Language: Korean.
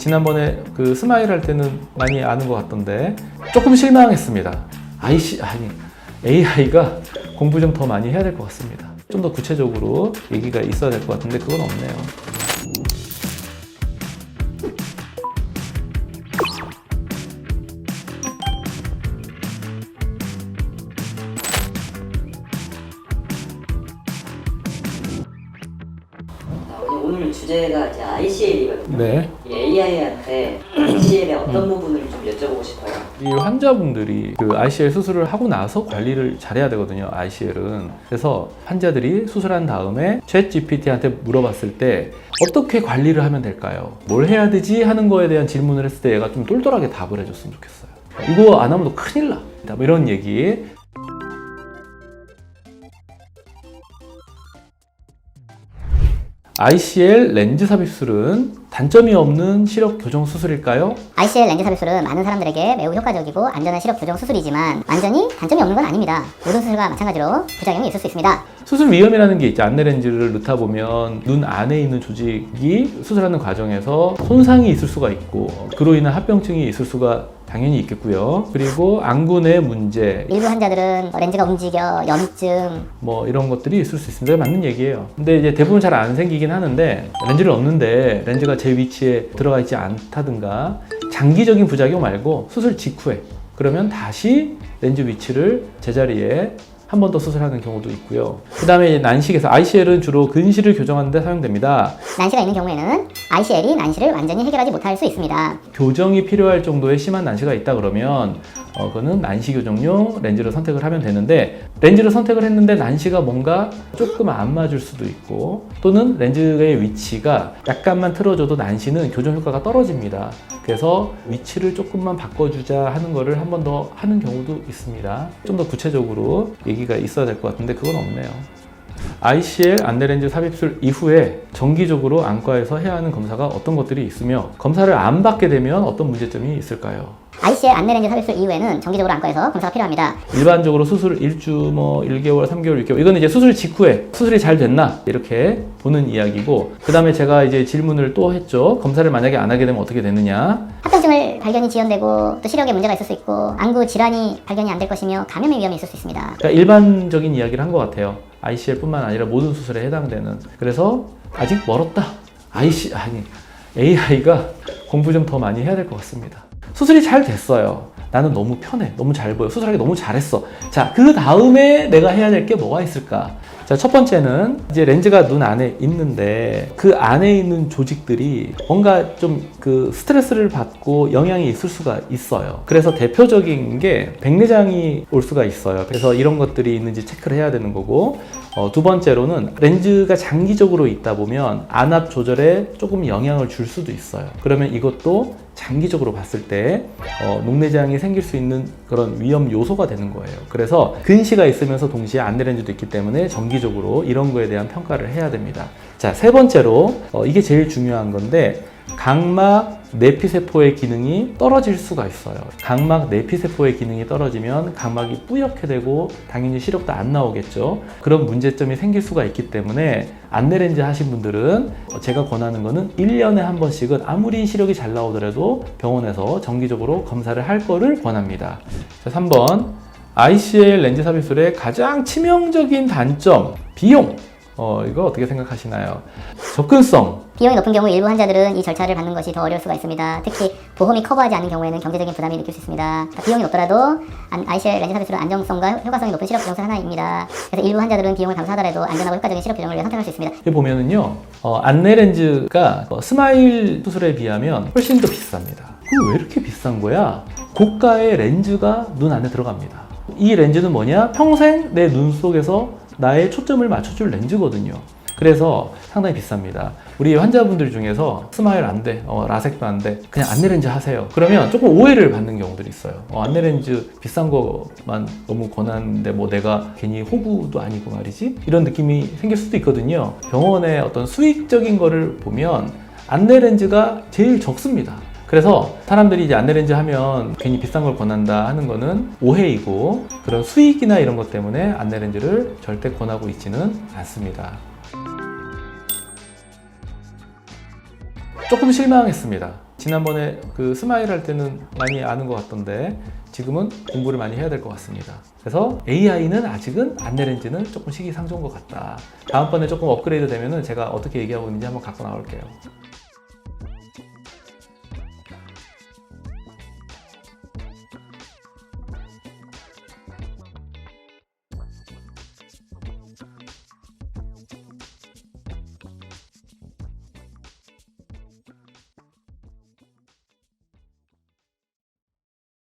지난번에 그 스마일 할 때는 많이 아는 것 같던데 조금 실망했습니다. AI가 공부 좀 더 많이 해야 될 것 같습니다. 좀 더 구체적으로 얘기가 있어야 될 것 같은데 그건 없네요. 오늘 주제가 이제 ICL이거든요. 네. AI한테 ICL의 어떤 부분을 좀 여쭤보고 싶어요. 이 환자분들이 그 ICL 수술을 하고 나서 관리를 잘해야 되거든요. ICL은. 그래서 환자들이 수술한 다음에 챗GPT한테 물어봤을 때 어떻게 관리를 하면 될까요? 뭘 해야 되지? 하는 거에 대한 질문을 했을 때 얘가 좀 똘똘하게 답을 해줬으면 좋겠어요. 이거 안 하면 너 큰일 나. 뭐 이런 얘기. ICL 렌즈 삽입술은 단점이 없는 시력 교정 수술일까요? ICL 렌즈 삽입술은 많은 사람들에게 매우 효과적이고 안전한 시력 교정 수술이지만 완전히 단점이 없는 건 아닙니다. 모든 수술과 마찬가지로 부작용이 있을 수 있습니다. 수술 위험이라는 게 있죠. 안내 렌즈를 넣다 보면 눈 안에 있는 조직이 수술하는 과정에서 손상이 있을 수가 있고 그로 인한 합병증이 있을 수가 당연히 있겠고요. 그리고 안구 내 문제, 일부 환자들은 렌즈가 움직여, 염증, 뭐 이런 것들이 있을 수 있습니다. 맞는 얘기예요. 근데 이제 대부분 잘 안 생기긴 하는데 렌즈를 넣는데 렌즈가 제 위치에 들어가 있지 않다든가 장기적인 부작용 말고 수술 직후에 그러면 다시 렌즈 위치를 제자리에 한 번 더 수술하는 경우도 있고요. 그 다음에 난식에서 ICL은 주로 근시를 교정하는 데 사용됩니다. 난시가 있는 경우에는 ICL이 난시를 완전히 해결하지 못할 수 있습니다. 교정이 필요할 정도의 심한 난시가 있다 그러면 그거는 난시 교정용 렌즈를 선택을 하면 되는데 렌즈를 선택을 했는데 난시가 뭔가 조금 안 맞을 수도 있고 또는 렌즈의 위치가 약간만 틀어줘도 난시는 교정 효과가 떨어집니다. 그래서 위치를 조금만 바꿔주자 하는 거를 한 번 더 하는 경우도 있습니다. 좀 더 구체적으로 얘기가 있어야 될 것 같은데 그건 없네요. ICL 안내렌즈 삽입술 이후에 정기적으로 안과에서 해야 하는 검사가 어떤 것들이 있으며 검사를 안 받게 되면 어떤 문제점이 있을까요? ICL 안내렌즈 삽입술 이후에는 정기적으로 안과에서 검사가 필요합니다. 일반적으로 수술 1주, 1개월, 3개월, 6개월 이거는 이제 수술 직후에 수술이 잘 됐나 이렇게 보는 이야기고 그 다음에 제가 이제 질문을 또 했죠. 검사를 만약에 안 하게 되면 어떻게 되느냐. 합병증을 발견이 지연되고 또 시력에 문제가 있을 수 있고 안구 질환이 발견이 안 될 것이며 감염의 위험이 있을 수 있습니다. 그러니까 일반적인 이야기를 한 것 같아요. ICL뿐만 아니라 모든 수술에 해당되는. 그래서 아직 멀었다. AI가 공부 좀 더 많이 해야 될 것 같습니다. 수술이 잘 됐어요. 나는 너무 편해. 너무 잘 보여. 수술하기 너무 잘했어. 자, 그 다음에 내가 해야 될 게 뭐가 있을까? 자, 첫 번째는 이제 렌즈가 눈 안에 있는데 그 안에 있는 조직들이 뭔가 좀 그 스트레스를 받고 영향이 있을 수가 있어요. 그래서 대표적인 게 백내장이 올 수가 있어요. 그래서 이런 것들이 있는지 체크를 해야 되는 거고 두 번째로는 렌즈가 장기적으로 있다 보면 안압 조절에 조금 영향을 줄 수도 있어요. 그러면 이것도 장기적으로 봤을 때 녹내장이 생길 수 있는 그런 위험 요소가 되는 거예요. 그래서 근시가 있으면서 동시에 안내렌즈도 있기 때문에 정기적으로 이런 거에 대한 평가를 해야 됩니다. 자, 세 번째로 이게 제일 중요한 건데 각막 내피세포의 기능이 떨어질 수가 있어요. 각막 내피세포의 기능이 떨어지면 각막이 뿌옇게 되고 당연히 시력도 안 나오겠죠. 그런 문제점이 생길 수가 있기 때문에 안내렌즈 하신 분들은 제가 권하는 거는 1년에 한 번씩은 아무리 시력이 잘 나오더라도 병원에서 정기적으로 검사를 할 거를 권합니다. 자, 3번 ICL 렌즈 삽입술의 가장 치명적인 단점 비용. 이거 어떻게 생각하시나요? 접근성. 비용이 높은 경우 일부 환자들은 이 절차를 받는 것이 더 어려울 수가 있습니다. 특히 보험이 커버하지 않은 경우에는 경제적인 부담이 느낄 수 있습니다. 비용이 높더라도 ICL 렌즈 삽입술은 안정성과 효과성이 높은 시력 교정술 하나입니다. 그래서 일부 환자들은 비용을 감수하더라도 안전하고 효과적인 시력 교정을 위해 선택할 수 있습니다. 여기 보면은요, 안내 렌즈가 스마일 수술에 비하면 훨씬 더 비쌉니다. 그럼 왜 이렇게 비싼 거야? 고가의 렌즈가 눈 안에 들어갑니다. 이 렌즈는 뭐냐? 평생 내 눈 속에서 나의 초점을 맞춰줄 렌즈거든요. 그래서 상당히 비쌉니다. 우리 환자분들 중에서 스마일 안 돼, 라섹도 안 돼, 그냥 안내렌즈 하세요. 그러면 조금 오해를 받는 경우들이 있어요. 안내렌즈 비싼 거만 너무 권하는데 뭐 내가 괜히 호구도 아니고 말이지? 이런 느낌이 생길 수도 있거든요. 병원의 어떤 수익적인 거를 보면 안내렌즈가 제일 적습니다. 그래서 사람들이 이제 안내렌즈 하면 괜히 비싼 걸 권한다 하는 거는 오해이고 그런 수익이나 이런 것 때문에 안내렌즈를 절대 권하고 있지는 않습니다. 조금 실망했습니다. 지난번에 그 스마일 할 때는 많이 아는 것 같던데 지금은 공부를 많이 해야 될 것 같습니다. 그래서 AI는 아직은 안내렌즈는 조금 시기상조인 것 같다. 다음번에 조금 업그레이드 되면은 제가 어떻게 얘기하고 있는지 한번 갖고 나올게요.